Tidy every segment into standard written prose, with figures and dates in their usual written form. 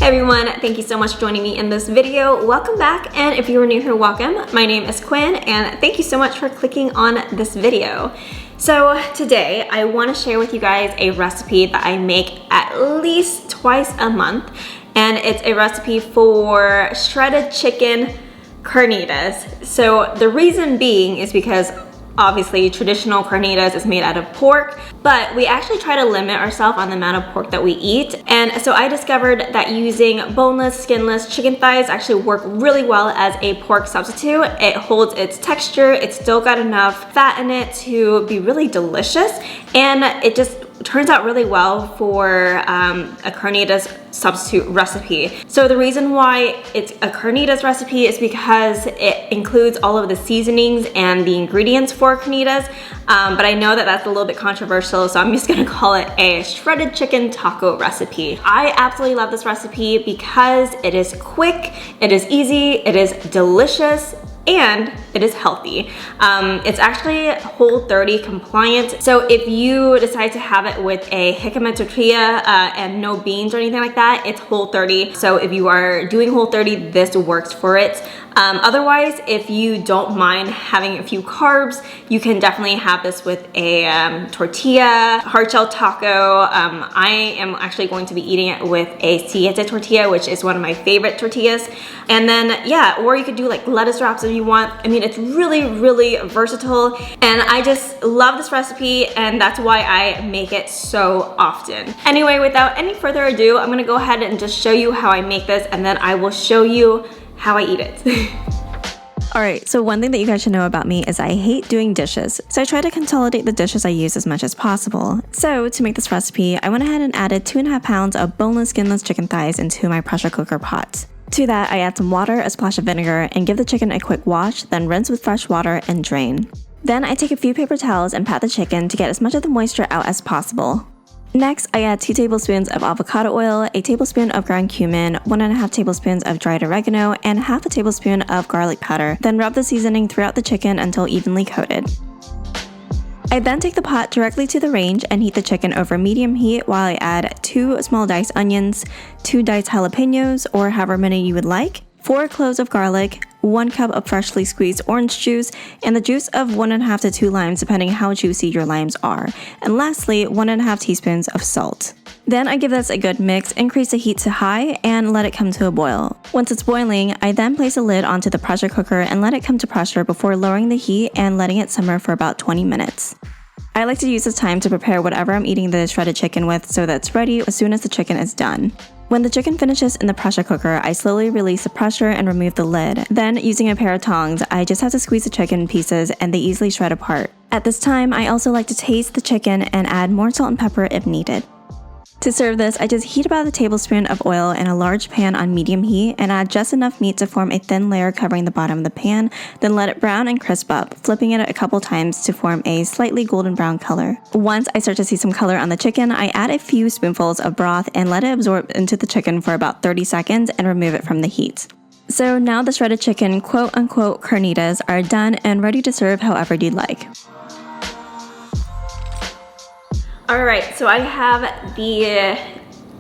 Hey everyone, thank you so much for joining me in this video. Welcome back, and if you are new here, welcome. My name is Quinn, and thank you so much for clicking on this video. So today, I want to share with you guys a recipe that I make at least twice a month, and it's a recipe for shredded chicken carnitas. So the reason being is because obviously traditional carnitas is made out of pork, but we actually try to limit ourselves on the amount of pork that we eat. And so I discovered that using boneless, skinless chicken thighs actually work really well as a pork substitute. It holds its texture, it's still got enough fat in it to be really delicious, and it just turns out really well for a carnitas substitute recipe. So the reason why it's a carnitas recipe is because it includes all of the seasonings and the ingredients for carnitas, but I know that that's a little bit controversial, so I'm just gonna call it a shredded chicken taco recipe. I absolutely love this recipe because it is quick, it is easy, it is delicious, and it is healthy. It's actually Whole30 compliant. So if you decide to have it with a jicama tortilla and no beans or anything like that, it's Whole30. So if you are doing Whole30, this works for it. Otherwise, if you don't mind having a few carbs, you can definitely have this with a tortilla, hard shell taco. I am actually going to be eating it with a siete tortilla, which is one of my favorite tortillas. And then, yeah, or you could do like lettuce wraps if you want. I mean, it's really, really versatile. And I just love this recipe, and that's why I make it so often. Anyway, without any further ado, I'm gonna go ahead and just show you how I make this, and then I will show you how I eat it. Alright, so one thing that you guys should know about me is I hate doing dishes, so I try to consolidate the dishes I use as much as possible. So to make this recipe, I went ahead and added 2.5 pounds of boneless, skinless chicken thighs into my pressure cooker pot. To that, I add some water, a splash of vinegar, and give the chicken a quick wash, then rinse with fresh water and drain. Then I take a few paper towels and pat the chicken to get as much of the moisture out as possible. Next, I add 2 tablespoons of avocado oil, a tablespoon of ground cumin, 1.5 tablespoons of dried oregano, and half a tablespoon of garlic powder. Then rub the seasoning throughout the chicken until evenly coated. I then take the pot directly to the range and heat the chicken over medium heat while I add 2 small diced onions, 2 diced jalapenos, or however many you would like, 4 cloves of garlic, 1 cup of freshly squeezed orange juice, and the juice of 1.5 to 2 limes depending how juicy your limes are, and lastly 1.5 teaspoons of salt. Then I give this a good mix, increase the heat to high, and let it come to a boil. Once it's boiling, I then place a lid onto the pressure cooker and let it come to pressure before lowering the heat and letting it simmer for about 20 minutes. I like to use this time to prepare whatever I'm eating the shredded chicken with so that it's ready as soon as the chicken is done. When the chicken finishes in the pressure cooker, I slowly release the pressure and remove the lid. Then, using a pair of tongs, I just have to squeeze the chicken in pieces and they easily shred apart. At this time, I also like to taste the chicken and add more salt and pepper if needed. To serve this, I just heat about a tablespoon of oil in a large pan on medium heat and add just enough meat to form a thin layer covering the bottom of the pan, then let it brown and crisp up, flipping it a couple times to form a slightly golden brown color. Once I start to see some color on the chicken, I add a few spoonfuls of broth and let it absorb into the chicken for about 30 seconds and remove it from the heat. So now the shredded chicken quote-unquote carnitas are done and ready to serve however you'd like. Alright, so I have the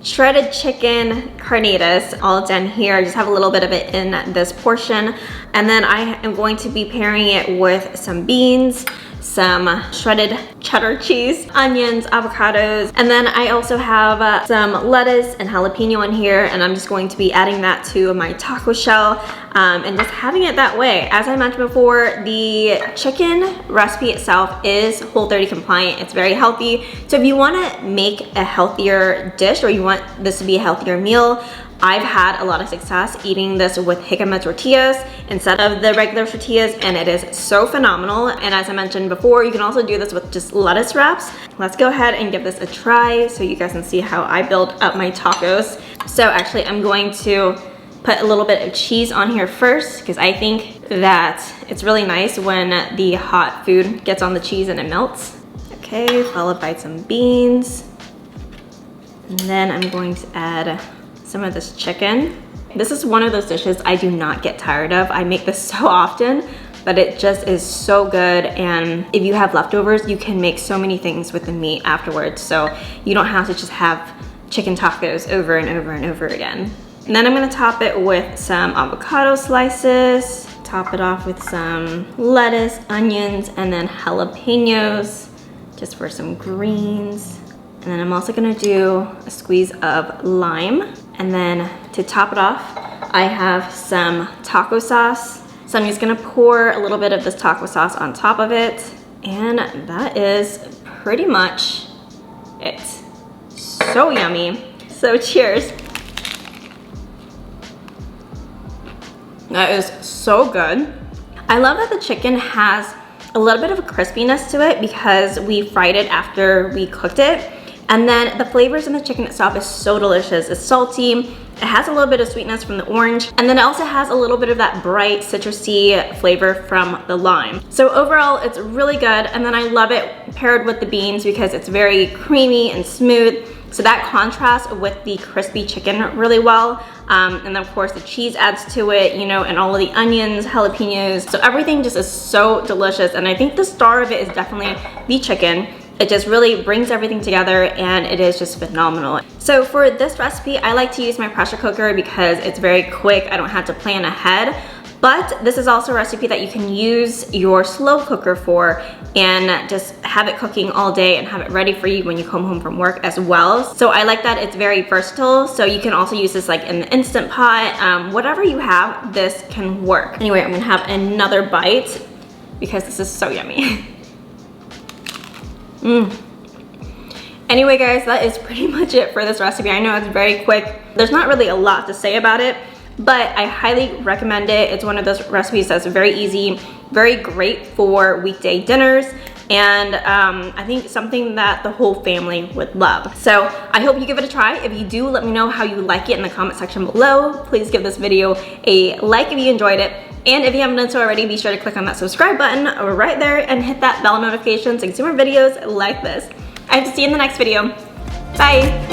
shredded chicken carnitas all done here. I just have a little bit of it in this portion. And then I am going to be pairing it with some beans, some shredded cheddar cheese, onions, avocados, and then I also have some lettuce and jalapeno in here, and I'm just going to be adding that to my taco shell and just having it that way. As I mentioned before, the chicken recipe itself is Whole30 compliant. It's very healthy. So if you want to make a healthier dish or you want this to be a healthier meal, I've had a lot of success eating this with jicama tortillas instead of the regular tortillas, and it is so phenomenal. And as I mentioned before, you can also do this with just lettuce wraps. Let's go ahead and give this a try so you guys can see how I build up my tacos. So actually, I'm going to put a little bit of cheese on here first because I think that it's really nice when the hot food gets on the cheese and it melts. Okay, followed by some beans. And then I'm going to add some of this chicken. This is one of those dishes I do not get tired of. I make this so often, but it just is so good. And if you have leftovers, you can make so many things with the meat afterwards. So you don't have to just have chicken tacos over and over and over again. And then I'm gonna top it with some avocado slices, top it off with some lettuce, onions, and then jalapenos, just for some greens. And then I'm also gonna do a squeeze of lime. And then to top it off, I have some taco sauce. So I'm just gonna pour a little bit of this taco sauce on top of it. And that is pretty much it. So yummy. So cheers. That is so good. I love that the chicken has a little bit of a crispiness to it because we fried it after we cooked it. And then the flavors in the chicken itself is so delicious. It's salty, it has a little bit of sweetness from the orange, and then it also has a little bit of that bright citrusy flavor from the lime. So overall, it's really good, and then I love it paired with the beans because it's very creamy and smooth. So that contrasts with the crispy chicken really well. And then of course the cheese adds to it, you know, and all of the onions, jalapenos. So everything just is so delicious. And I think the star of it is definitely the chicken. It just really brings everything together and it is just phenomenal. So for this recipe, I like to use my pressure cooker because it's very quick. I don't have to plan ahead. But this is also a recipe that you can use your slow cooker for and just have it cooking all day and have it ready for you when you come home from work as well. So I like that it's very versatile. So you can also use this like in the Instant Pot. Whatever you have, this can work. Anyway, I'm gonna have another bite because this is so yummy. Anyway guys, that is pretty much it for this recipe. I know it's very quick. There's not really a lot to say about it, but I highly recommend it. It's one of those recipes that's very easy, very great for weekday dinners, and I think something that the whole family would love. So I hope you give it a try. If you do, let me know how you like it in the comment section below. Please give this video a like if you enjoyed it. And if you haven't done so already, be sure to click on that subscribe button right there and hit that bell notification so you can see more videos like this. I hope to see you in the next video. Bye.